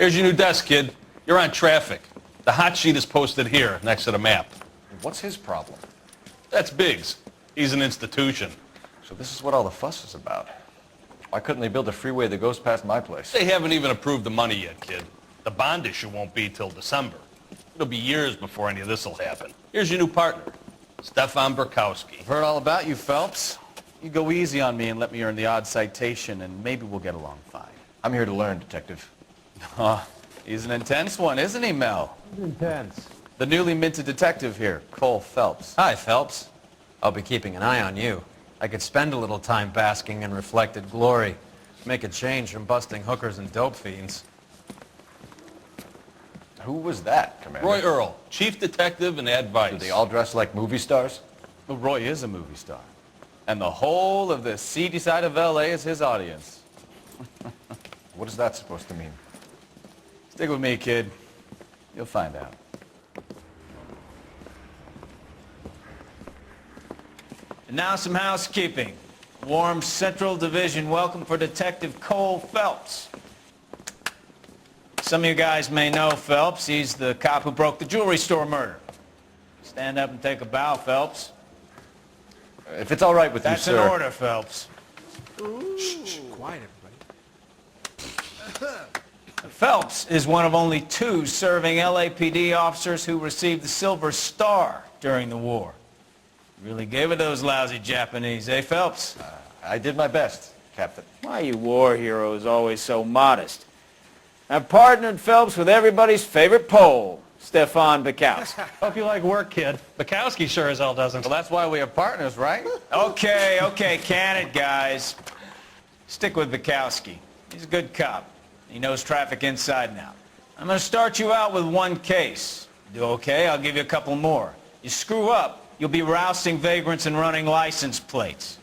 Here's your new desk, kid. You're on traffic. The hot sheet is posted here, next to the map. What's his problem? That's Biggs. He's an institution. So this is what all the fuss is about. Why couldn't they build a freeway that goes past my place? They haven't even approved the money yet, kid. The bond issue won't be till December. It'll be years before any of this will happen. Here's your new partner, Stefan Burkowski. I've heard all about you, Phelps. You go easy on me and let me earn the odd citation, and maybe we'll get along fine. I'm here to learn, Detective. He's an intense one, isn't he, Mel? Intense. The newly minted detective here, Couла Felpsa. Hi, Phelps. I'll be keeping an eye on you. I could spend a little time basking in reflected glory. Make a change from busting hookers and dope fiends. Who was that, Commander? Roy Earl, chief detective and advice. Do they all dress like movie stars? Well, Roy is a movie star. And the whole of the seedy side of L.A. is his audience. What is that supposed to mean? Stick with me, kid. You'll find out. And now some housekeeping. Warm Central Division welcome for Detective Coula Felpsa. Some of you guys may know Phelps. He's the cop who broke the jewelry store murder. Stand up and take a bow, Phelps. If it's all right with That's you, sir. an order, Phelps. Shh, quiet, everybody. Phelps is one of only 2 serving LAPD officers who received the Silver Star during the war. Really gave it those lousy Japanese, eh, Phelps? I did my best, Captain. Why are you war heroes always so modest? I've partnered Phelps with everybody's favorite Pole, Stefan Burkowski. Hope you like work, kid. Bukowski sure as hell doesn't. Well, that's why we have partners, right? Okay, can it, guys. Stick with Burkowski. He's a good cop. He knows traffic inside and out. I'm going to start you out with 1 case. Do okay, I'll give you a couple more. You screw up, you'll be rousting vagrants and running license plates.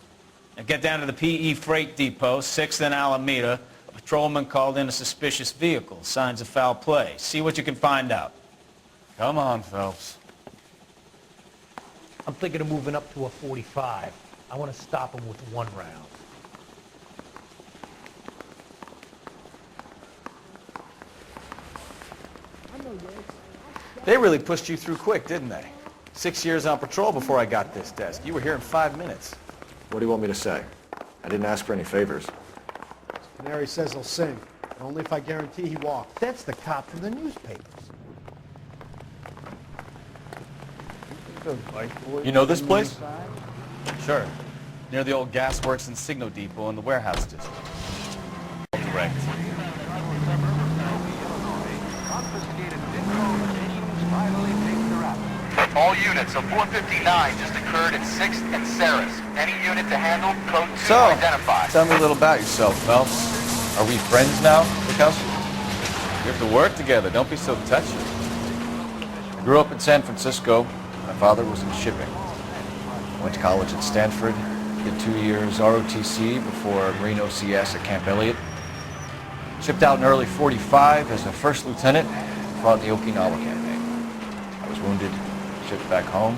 Now get down to the PE Freight Depot, 6th and Alameda. A patrolman called in a suspicious vehicle. Signs of foul play. See what you can find out. Come on, Phelps. I'm thinking of moving up to a 45. I want to stop him with 1 round. They really pushed you through quick, didn't they? 6 years on patrol before I got this desk. You were here in 5 minutes. What do you want me to say? I didn't ask for any favors. Canary says he'll sing, but only if I guarantee he walks. That's the cop from the newspapers. You know this place? Sure. Near the old gasworks and Signo Depot in the warehouse district. Correct. All units of 459 just occurred at 6th and Saris. Any unit to handle, code 2 So, identified. tell me a little about yourself, Phelps. Are we friends now, Burkowski? We have to work together. Don't be so touchy. I grew up in San Francisco. My father was in shipping. I went to college at Stanford, did 2 years ROTC before Marine OCS at Camp Elliott. Shipped out in early 45 as a first lieutenant, fought in the Okinawa campaign. I was wounded, shipped back home,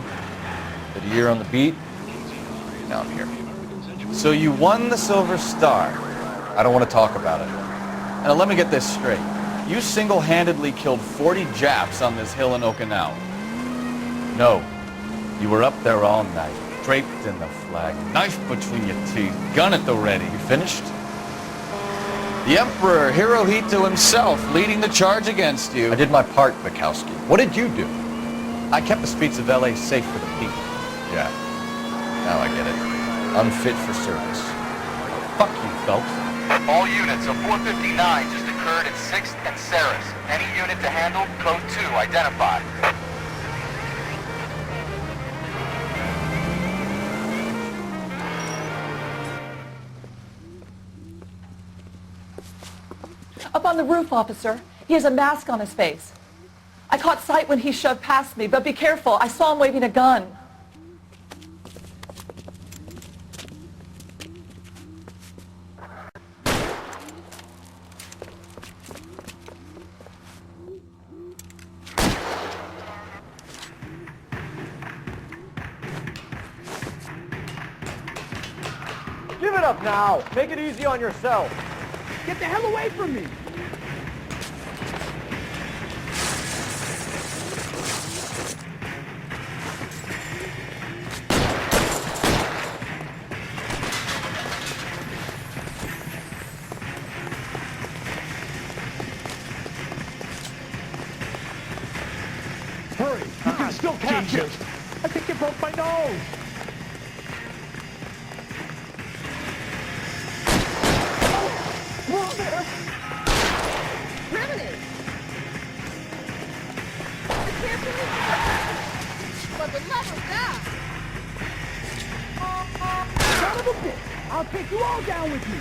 did a year on the beat, now I'm here. So you won the Silver Star. I don't want to talk about it. Now let me get this straight. You single-handedly killed 40 Japs on this hill in Okinawa. No, you were up there all night, draped in the flag, knife between your teeth, gun at the ready. You finished? The Emperor Hirohito himself leading the charge against you. I did my part, Burkowski. What did you do? I kept the streets of L.A. safe for the people. Yeah, now I get it. Unfit for service. Fuck you, Phelps. All units of 459 just occurred at 6th and Saris. Any unit to handle, code 2 identified. Up on the roof, officer. He has a mask on his face. I caught sight when he shoved past me, but be careful. I saw him waving a gun. Give it up now. Make it easy on yourself. Get the hell away from me! Hurry! You can still catch it! I think you broke my nose! Brother! Remedy! I can't believe it! For the love of God! Son of a bitch! I'll take you all down with me!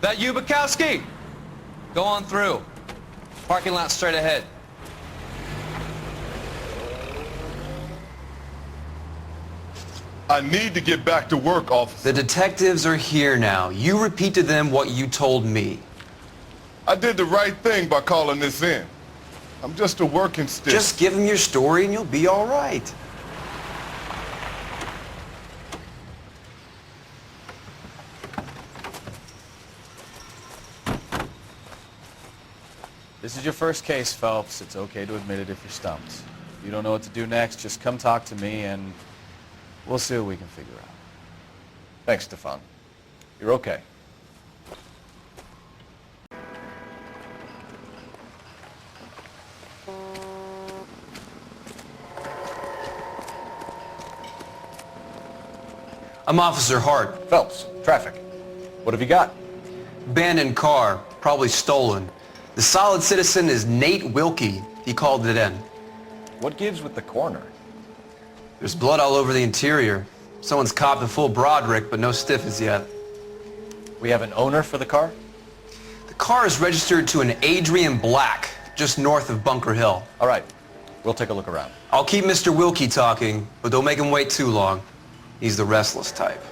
That you, Bukowski? Go on through. Parking lot straight ahead. I need to get back to work, officer. The detectives are here now. You repeat to them what you told me. I did the right thing by calling this in. I'm just a working stick. Just give them your story and you'll be all right. This is your first case, Phelps. It's okay to admit it if you're stumped. If you don't know what to do next, just come talk to me and we'll see what we can figure out. Thanks, Stefan. You're okay. I'm Officer Hart. Phelps, traffic. What have you got? Abandoned car, probably stolen. The solid citizen is Nate Wilkie. He called it in. What gives with the coroner? There's blood all over the interior. Someone's copped a full Broderick, but no stiff as yet. We have an owner for the car? The car is registered to an Adrian Black, just north of Bunker Hill. All right. We'll take a look around. I'll keep Mr. Wilkie talking, but don't make him wait too long. He's the restless type.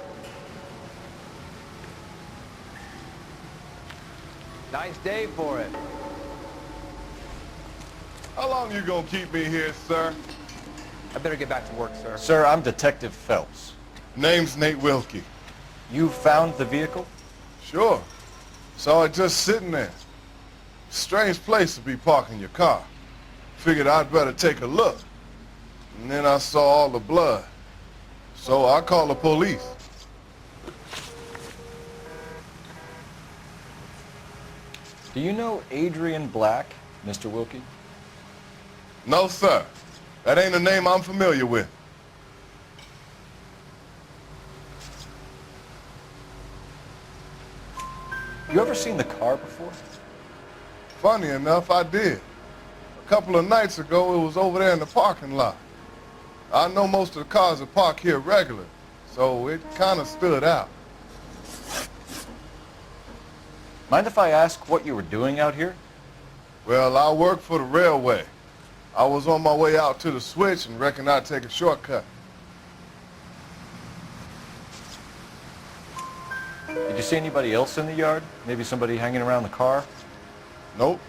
Nice day for it. How long you gonna keep me here, sir? I better get back to work, sir. Sir, I'm Detective Phelps. Name's Nate Wilkie. You found the vehicle? Sure. Saw it just sitting there. Strange place to be parking your car. Figured I'd better take a look. And then I saw all the blood. So I called the police. Do you know Adrian Black, Mr. Wilkie? No, sir. That ain't a name I'm familiar with. You ever seen the car before? Funny enough, I did. A couple of nights ago, it was over there in the parking lot. I know most of the cars are parked here regular, so it kind of stood out. Mind if I ask what you were doing out here? Well, I work for the railway. I was on my way out to the switch and reckoned I'd take a shortcut. Did you see anybody else in the yard? Maybe somebody hanging around the car? Nope.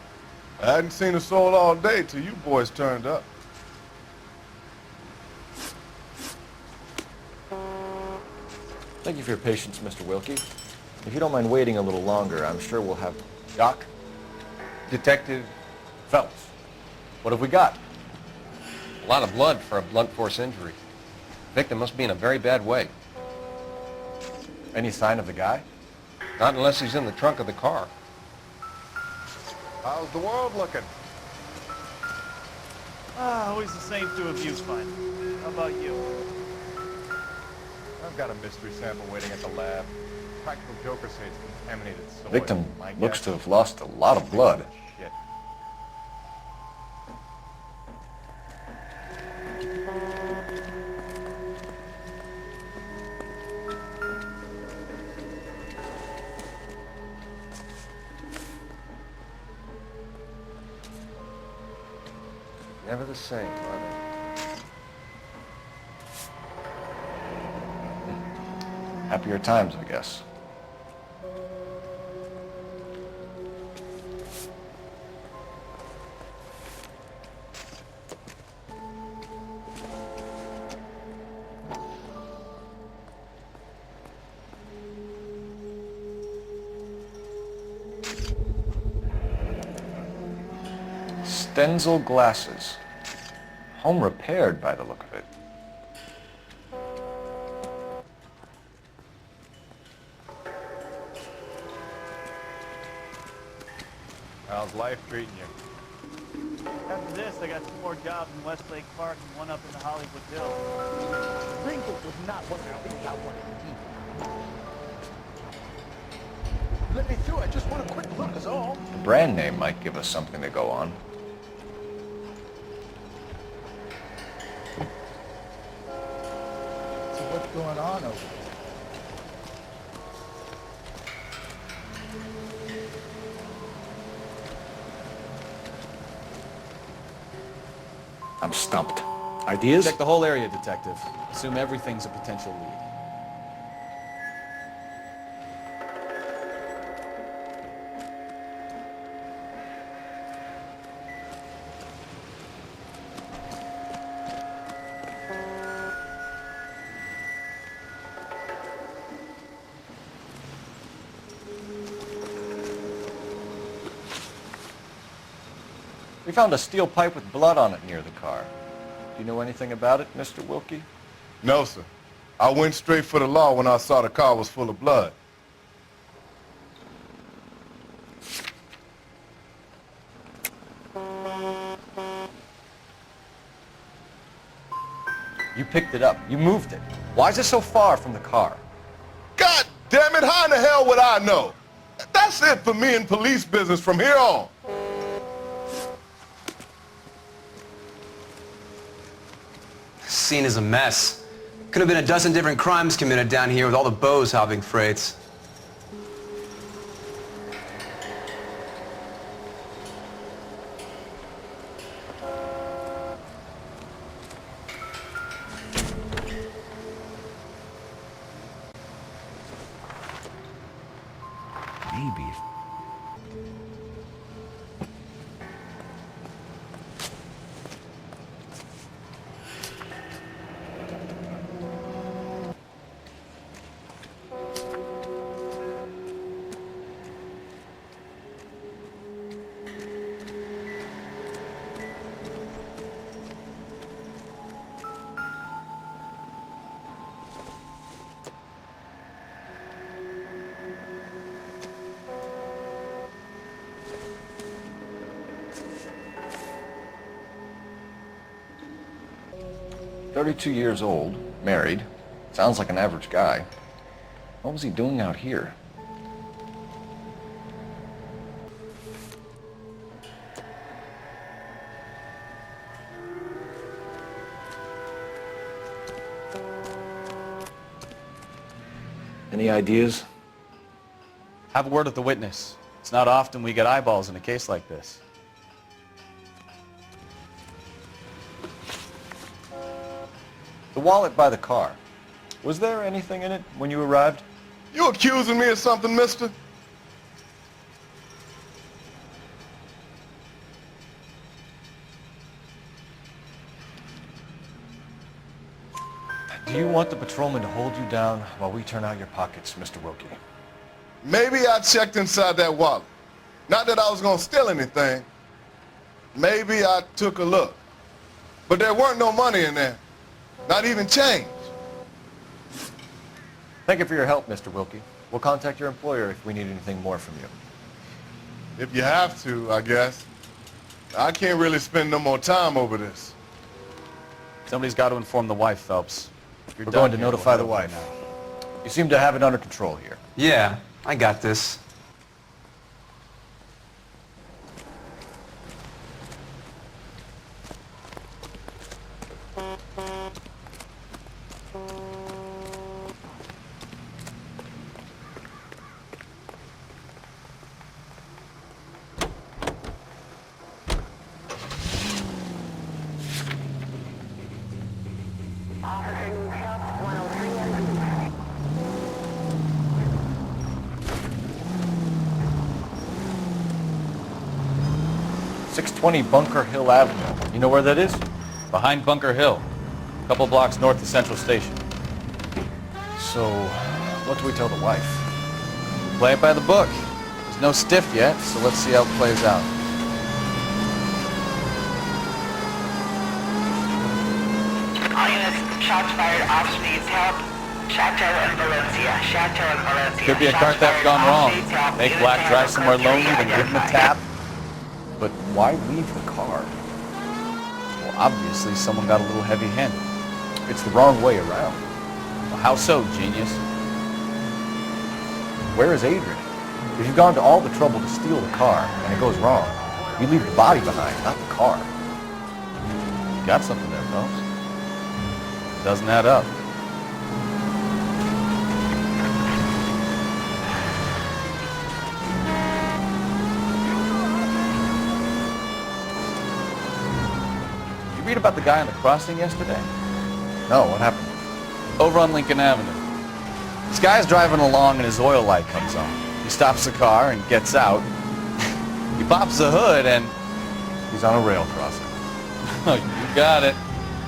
I hadn't seen a soul all day till you boys turned up. Thank you for your patience, Mr. Wilkie. If you don't mind waiting a little longer, I'm sure we'll have... Doc? Detective Phelps. What have we got? A lot of blood for a blunt force injury. Victim must be in a very bad way. Any sign of the guy? Not unless he's in the trunk of the car. How's the world looking? Always the same two of you, fun. How about you? I've got a mystery sample waiting at the lab. Practical jokers say it's contaminated soil. Victim looks to have lost a lot of blood. Shit. the same, are they? Happier times, I guess. Stenzel glasses. Home repaired by the look of it. How's life treating you? After this, I got 2 more jobs in Westlake Park and 1 up in the Hollywood Hills. Ringo was not one of the things I wanted to keep. Let me through. I just want a quick look is all. The brand name might give us something to go on. So what's going on over there? I'm stumped. Ideas? Check the whole area, detective. Assume everything's a potential lead. We found a steel pipe with blood on it near the car. Do you know anything about it, Mr. Wilkie? No, sir. I went straight for the law when I saw the car was full of blood. You picked it up. You moved it. Why is it so far from the car? God damn it, how in the hell would I know? That's it for me in police business from here on. Scene is a mess. Could have been a dozen different crimes committed down here with all the bows hopping freights. Maybe. "32 years old, married. Sounds like an average guy. What was he doing out here?" Any ideas? Have a word with the witness. It's not often we get eyeballs in a case like this. The wallet by the car. Was there anything in it when you arrived? You accusing me of something, mister? Do you want the patrolman to hold you down while we turn out your pockets, Mr. Wilkie? Maybe I checked inside that wallet. Not that I was gonna steal anything. Maybe I took a look. But there weren't no money in there. Not even change. Thank you for your help, Mr. Wilkie. We'll contact your employer if we need anything more from you. If you have to, I guess. I can't really spend no more time over this. Somebody's got to inform the wife, Phelps. If you're We're done going to here, notify we'll the head wife. over now. You seem to have it under control here. Yeah, I got this. Officer needs help, 103 620 Bunker Hill Avenue. You know where that is? Behind Bunker Hill, a couple blocks north of Central Station. So, what do we tell the wife? Play it by the book. There's no stiff yet, so let's see how it plays out. All units, shots fired, officer needs help. Chateau and Valencia, Chateau and Valencia. Could be a car theft gone wrong. Make Black drive somewhere lonely, then give him a tap. But why leave the car? Well, obviously someone got a little heavy-handed. It's the wrong way around. Well, how so, genius? Where is Adrian? If you've gone to all the trouble to steal the car and it goes wrong, you leave the body behind, not the car. You got something there, Phelps. Doesn't add up. Read about the guy on the crossing yesterday? No, what happened? Over on Lincoln Avenue. This guy's driving along and his oil light comes on. He stops the car and gets out. He pops the hood and he's on a rail crossing. Oh, you got it.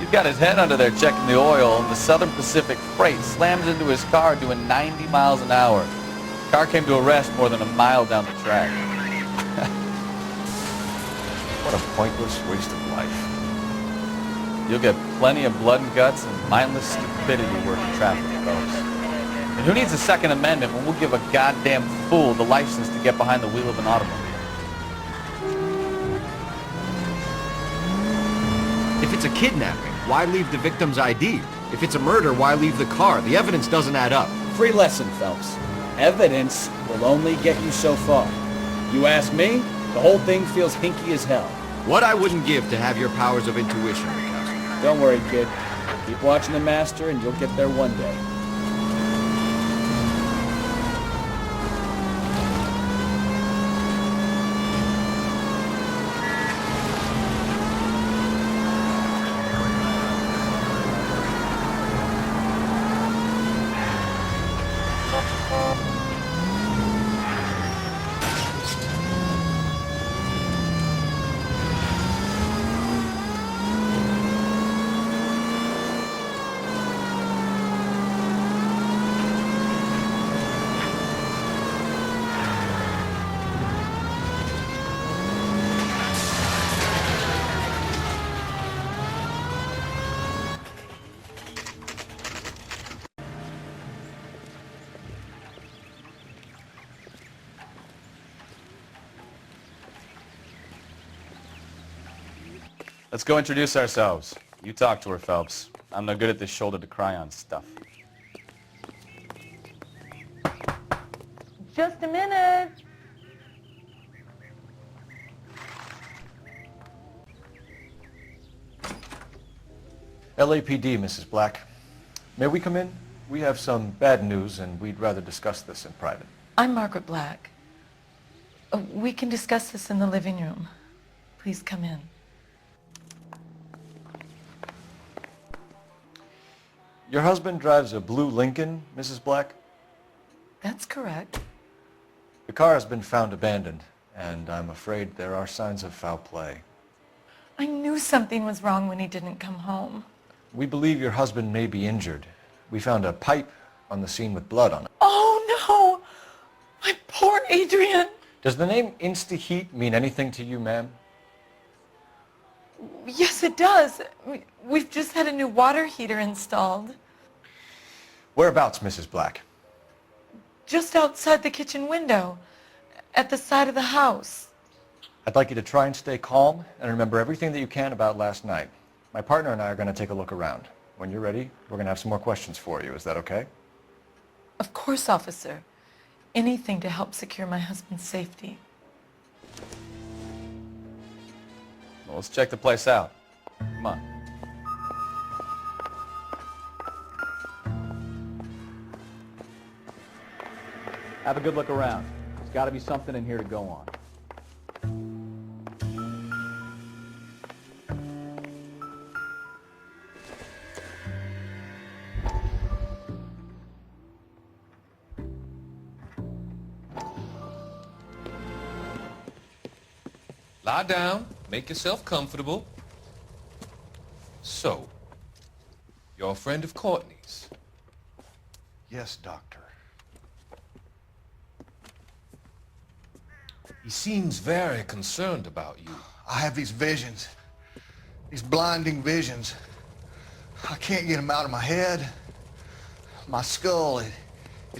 He's got his head under there checking the oil, and the Southern Pacific Freight slams into his car doing 90 miles an hour. The car came to a rest more than a mile down the track. What a pointless waste of life. You'll get plenty of blood and guts and mindless stupidity working traffic, folks. And who needs a Second Amendment when we'll give a goddamn fool the license to get behind the wheel of an automobile? If it's a kidnapping, why leave the victim's ID? If it's a murder, why leave the car? The evidence doesn't add up. Free lesson, Phelps. Evidence will only get you so far. You ask me, the whole thing feels hinky as hell. What I wouldn't give to have your powers of intuition. Don't worry, kid. Keep watching the master and you'll get there one day. Let's go introduce ourselves. You talk to her, Phelps. I'm no good at this shoulder to cry on stuff. Just a minute. LAPD, Mrs. Black. May we come in? We have some bad news and we'd rather discuss this in private. I'm Margaret Black. We can discuss this in the living room. Please come in. Your husband drives a blue Lincoln, Mrs. Black? That's correct. The car has been found abandoned, and I'm afraid there are signs of foul play. I knew something was wrong when he didn't come home. We believe your husband may be injured. We found a pipe on the scene with blood on it. Oh, no! My poor Adrian! Does the name Insta-Heat mean anything to you, ma'am? Yes, it does. We've just had a new water heater installed. Whereabouts, Mrs. Black? Just outside the kitchen window, at the side of the house. I'd like you to try and stay calm and remember everything that you can about last night. My partner and I are going to take a look around. When you're ready, we're going to have some more questions for you. Is that okay? Of course, officer. Anything to help secure my husband's safety. Well, let's check the place out. Come on. Have a good look around. There's got to be something in here to go on. Lie down, make yourself comfortable. So, you're a friend of Courtney's? Yes, Doctor. He seems very concerned about you. I have these visions. These blinding visions. I can't get them out of my head. My skull, it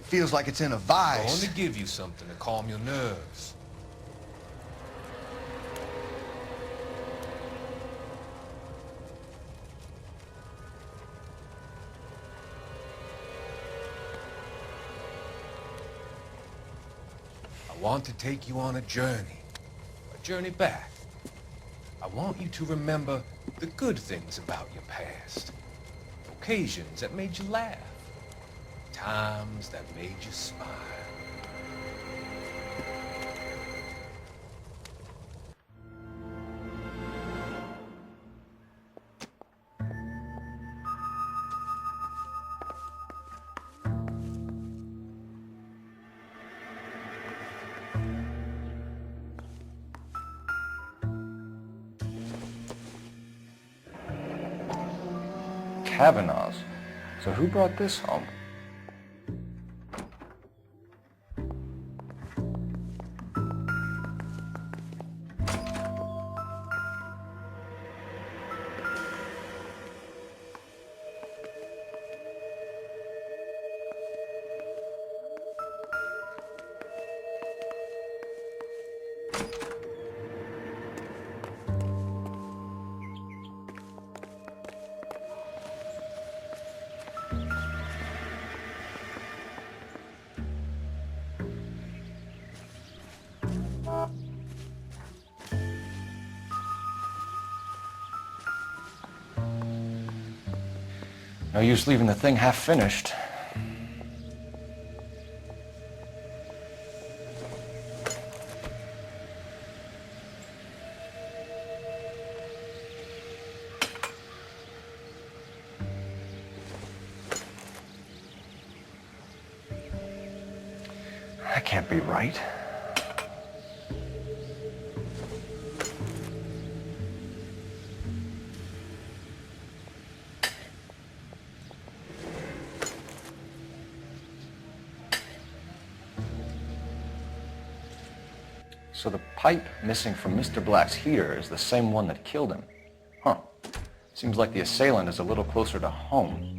feels like it's in a vice. I want to give you something to calm your nerves. I want to take you on a journey back. I want you to remember the good things about your past, occasions that made you laugh, times that made you smile. Kavanaugh's. So who brought this home? No use leaving the thing half finished. That can't be right. So the pipe missing from Mr. Black's heater is the same one that killed him. Huh. Seems like the assailant is a little closer to home.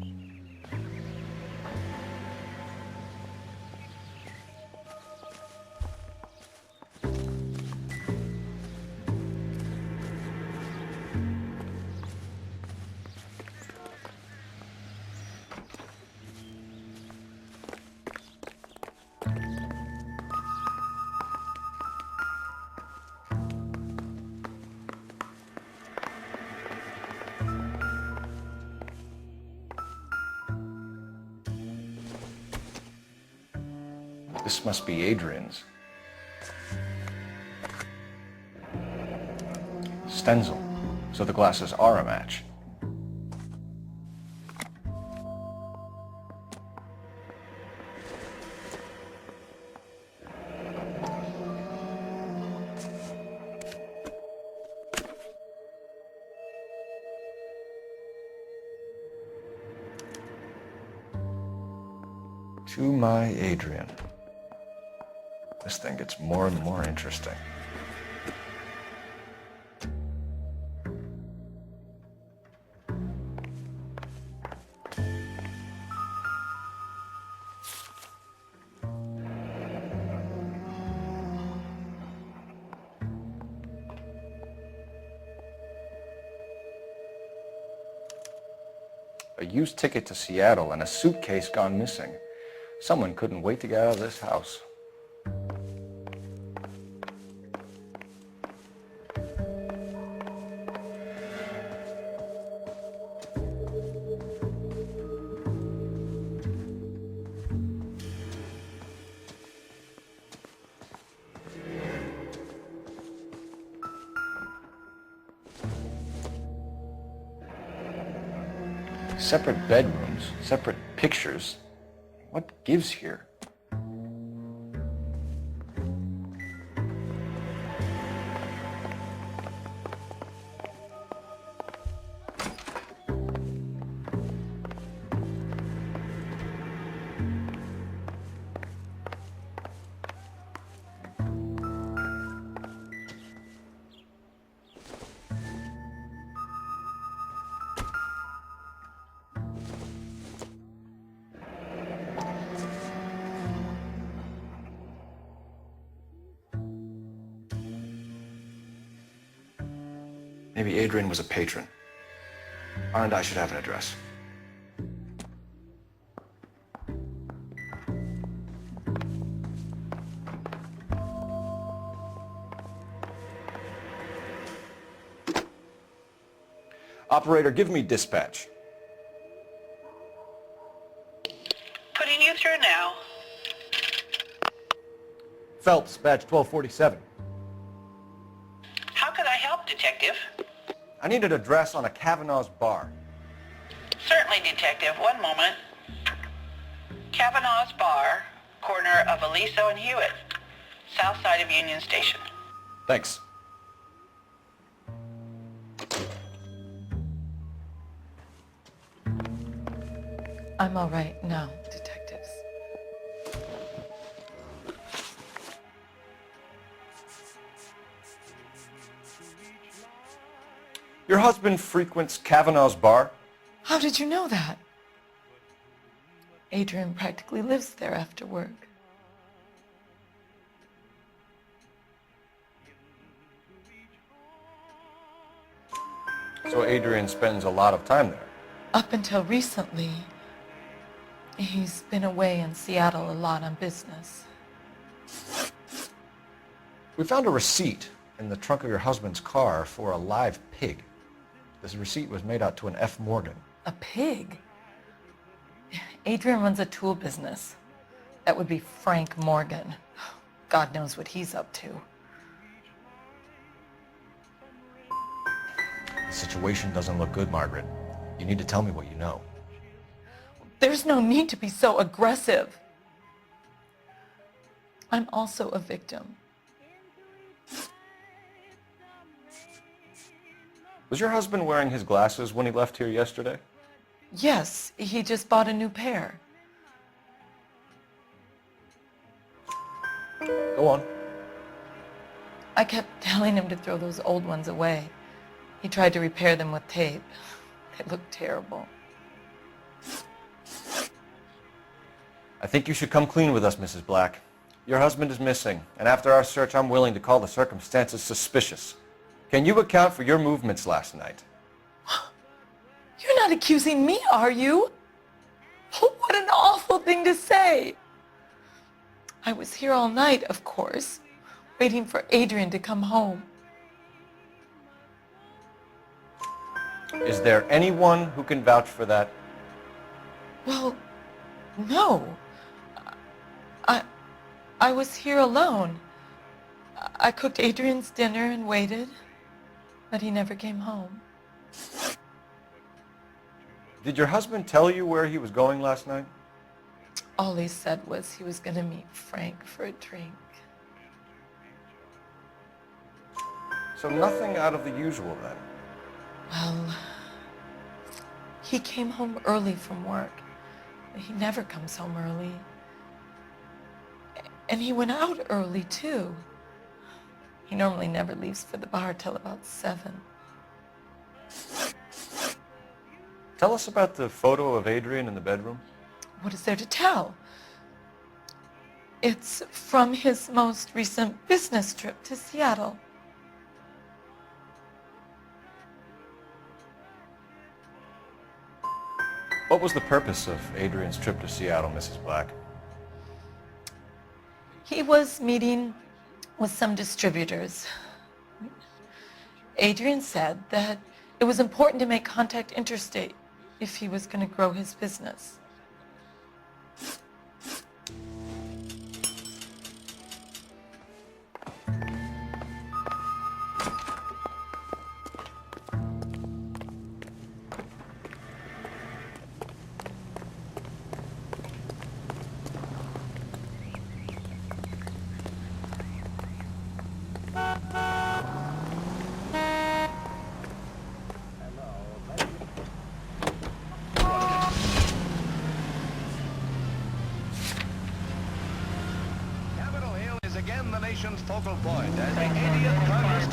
This must be Adrian's. Stenzel. So the glasses are a match. To my Adrian. This thing gets more and more interesting. A used ticket to Seattle and a suitcase gone missing. Someone couldn't wait to get out of this house. Separate bedrooms, separate pictures. What gives here? Maybe Adrian was a patron. And I should have an address. Operator, give me dispatch. Putting you through now. Phelps, badge 1247. How could I help, Detective? I need an address on a Kavanaugh's bar. Certainly, Detective. One moment. Kavanaugh's Bar, corner of Aliso and Hewitt, south side of Union Station. Thanks. I'm all right now, detectives. Your husband frequents Kavanaugh's bar? How did you know that? Adrian practically lives there after work. So Adrian spends a lot of time there? Up until recently, he's been away in Seattle a lot on business. We found a receipt in the trunk of your husband's car for a live pig. This receipt was made out to an F. Morgan. A pig? Adrian runs a tool business. That would be Frank Morgan. God knows what he's up to. The situation doesn't look good, Margaret. You need to tell me what you know. There's no need to be so aggressive. I'm also a victim. Was your husband wearing his glasses when he left here yesterday? Yes, he just bought a new pair. Go on. I kept telling him to throw those old ones away. He tried to repair them with tape. They looked terrible. I think you should come clean with us, Mrs. Black. Your husband is missing, and after our search, I'm willing to call the circumstances suspicious. Can you account for your movements last night? You're not accusing me, are you? What an awful thing to say. I was here all night, of course, waiting for Adrian to come home. Is there anyone who can vouch for that? Well, no. I was here alone. I cooked Adrian's dinner and waited, but he never came home. Did your husband tell you where he was going last night? All he said was he was going to meet Frank for a drink. So nothing out of the usual then? Well, he came home early from work. He never comes home early. And he went out early, too. He normally never leaves for the bar till about 7. Tell us about the photo of Adrian in the bedroom. What is there to tell? It's from his most recent business trip to Seattle. What was the purpose of Adrian's trip to Seattle, Mrs. Black? He was meeting with some distributors. Adrian said that it was important to make contact interstate if he was going to grow his business.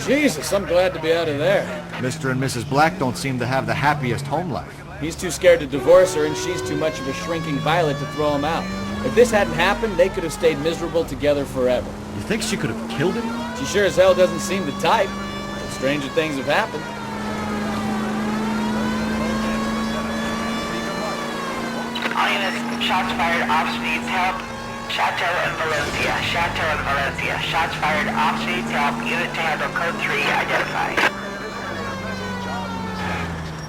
Jesus, I'm glad to be out of there. Mr. and Mrs. Black don't seem to have the happiest home life. He's too scared to divorce her, and she's too much of a shrinking violet to throw him out. If this hadn't happened, they could have stayed miserable together forever. You think she could have killed him? She sure as hell doesn't seem the type. But stranger things have happened. INS, shots fired, officer needs help. Chateau and Valencia, Chateau and Valencia, shots fired, officer needs help. Unit to handle code 3 identified.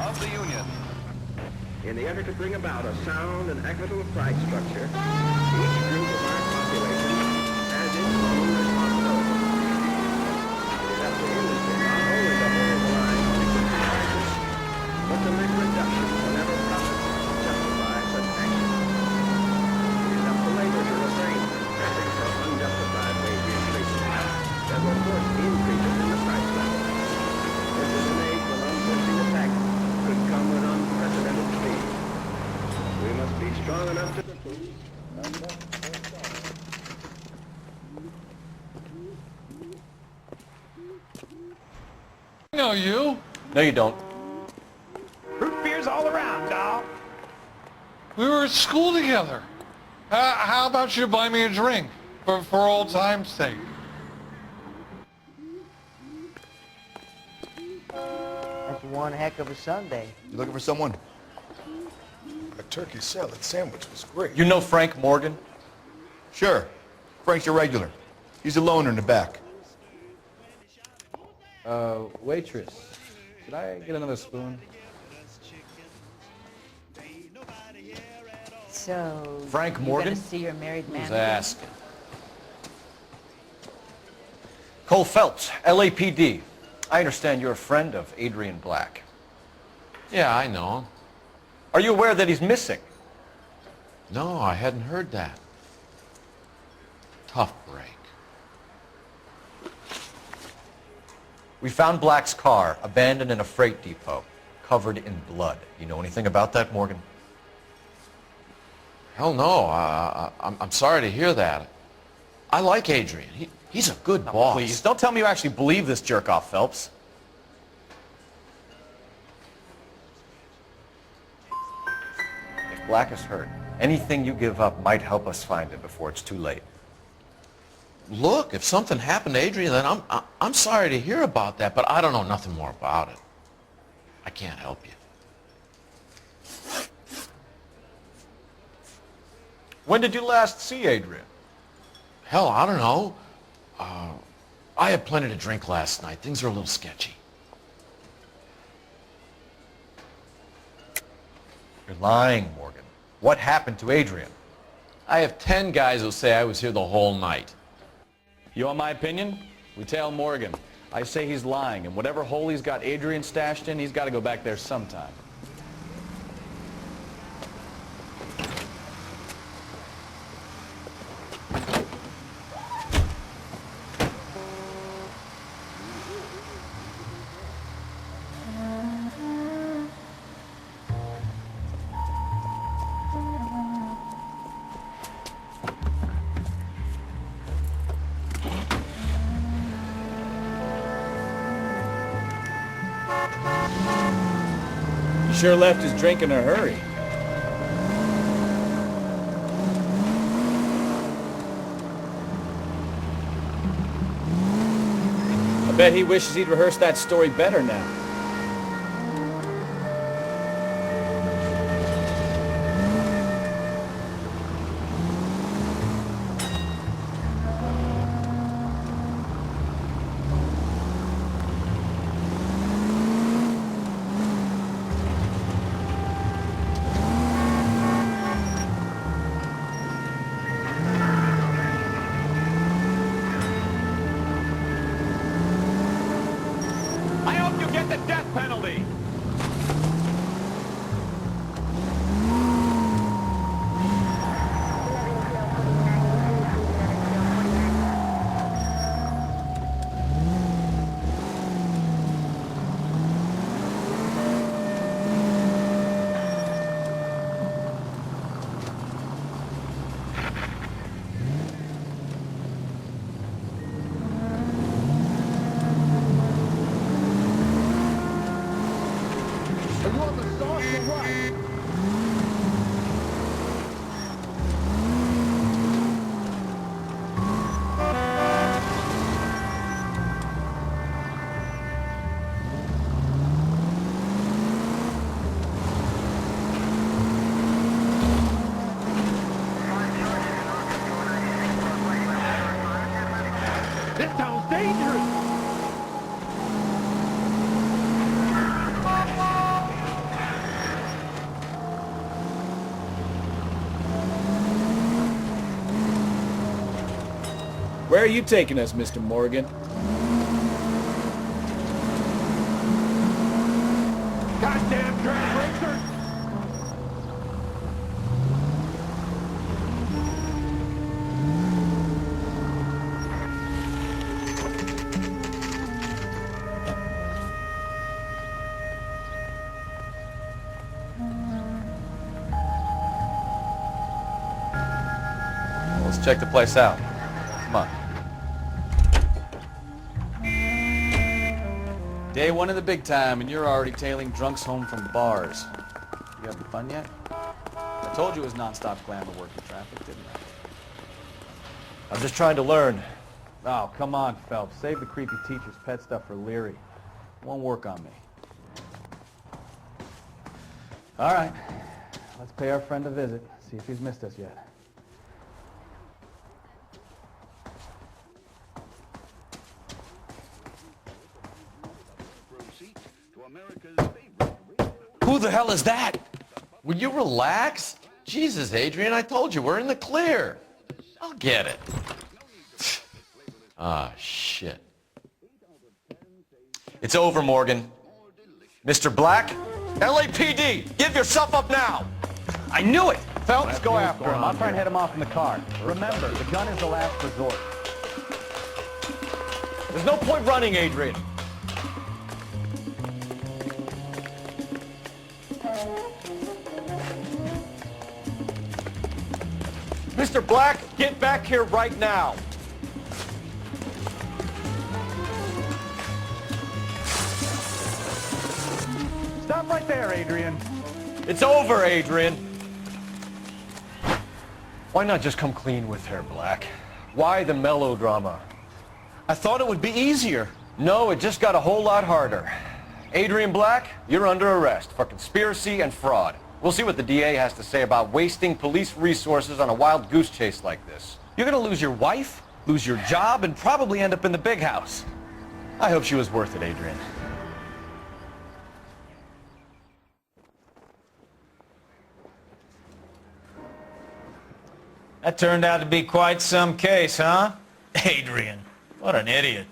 Of the Union. In the effort to bring about a sound and equitable price structure, each group of our population has its own responsibility. It is up to industry not only to hold the line on equal prices, but to make reductions whenever profits justify such action. It is up to labor to refrain from pressing for unjustified wage increases that will force increases in the price level. This is an age when unforeseen attacks could come with unprecedented speed. We must be strong enough to defeat. I know you. No, you don't. Root beers all around, dog. We were at school together. How about you buy me a drink for old time's sake? That's one heck of a Sunday. You looking for someone? That turkey salad sandwich was great. You know Frank Morgan? Sure. Frank's your regular. He's a loner in the back. Waitress, should I get another spoon? So, Frank you Morgan? gonna see your married man? Who's asking? Couла Felpsa, LAPD. I understand you're a friend of Adrian Black. Yeah, I know him. Are you aware that he's missing? No, I hadn't heard that. Tough break. We found Black's car abandoned in a freight depot, covered in blood. You know anything about that, Morgan? Hell no. I'm sorry to hear that. I like Adrian. He's a good boss. Please, don't tell me you actually believe this jerk-off, Phelps. If Black is hurt, anything you give up might help us find him before it's too late. Look, if something happened to Adrian, then I'm sorry to hear about that, but I don't know nothing more about it. I can't help you. When did you last see Adrian? Hell, I don't know. I had plenty to drink last night. Things are a little sketchy. You're lying, Morgan. What happened to Adrian? I have 10 guys who'll say I was here the whole night. You want my opinion? We tell Morgan. I say he's lying, and whatever hole he's got Adrian stashed in, he's got to go back there sometime. He sure left his drink in a hurry. I bet he wishes he'd rehearsed that story better now. I hope you get the death penalty. dangerous! Where are you taking us, Mr. Morgan? Goddamn drag racers! Let's check the place out. Come on. Day one in the big time, and you're already tailing drunks home from bars. You having fun yet? I told you it was non-stop glamour working traffic, didn't I? I'm just trying to learn. Oh, come on, Phelps. Save the creepy teacher's pet stuff for Leary. It won't work on me. All right. Let's pay our friend a visit. See if he's missed us yet. Who the hell is that? Will you relax? Jesus, Adrian, I told you, we're in the clear. I'll get it. Ah, shit. It's over, Morgan. Mr. Black, LAPD, give yourself up now! I knew it! Phelps, go after him. I'll try and head him off in the car. Remember, the gun is the last resort. There's no point running, Adrian. Mr. Black, get back here right now. Stop right there, Adrian. It's over, Adrian. Why not just come clean with her, Black? Why the melodrama? I thought it would be easier. No, it just got a whole lot harder. Adrian Black, you're under arrest for conspiracy and fraud. We'll see what the DA has to say about wasting police resources on a wild goose chase like this. You're gonna lose your wife, lose your job, and probably end up in the big house. I hope she was worth it, Adrian. That turned out to be quite some case, huh? Adrian, what an idiot.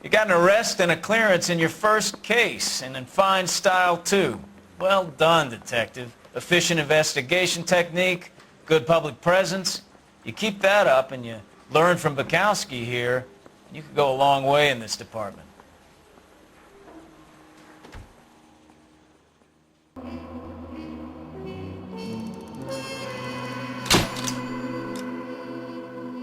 You got an arrest and a clearance in your first case, and in fine style, too. Well done, detective. Efficient investigation technique, good public presence. You keep that up and you learn from Bukowski here, and you could go a long way in this department.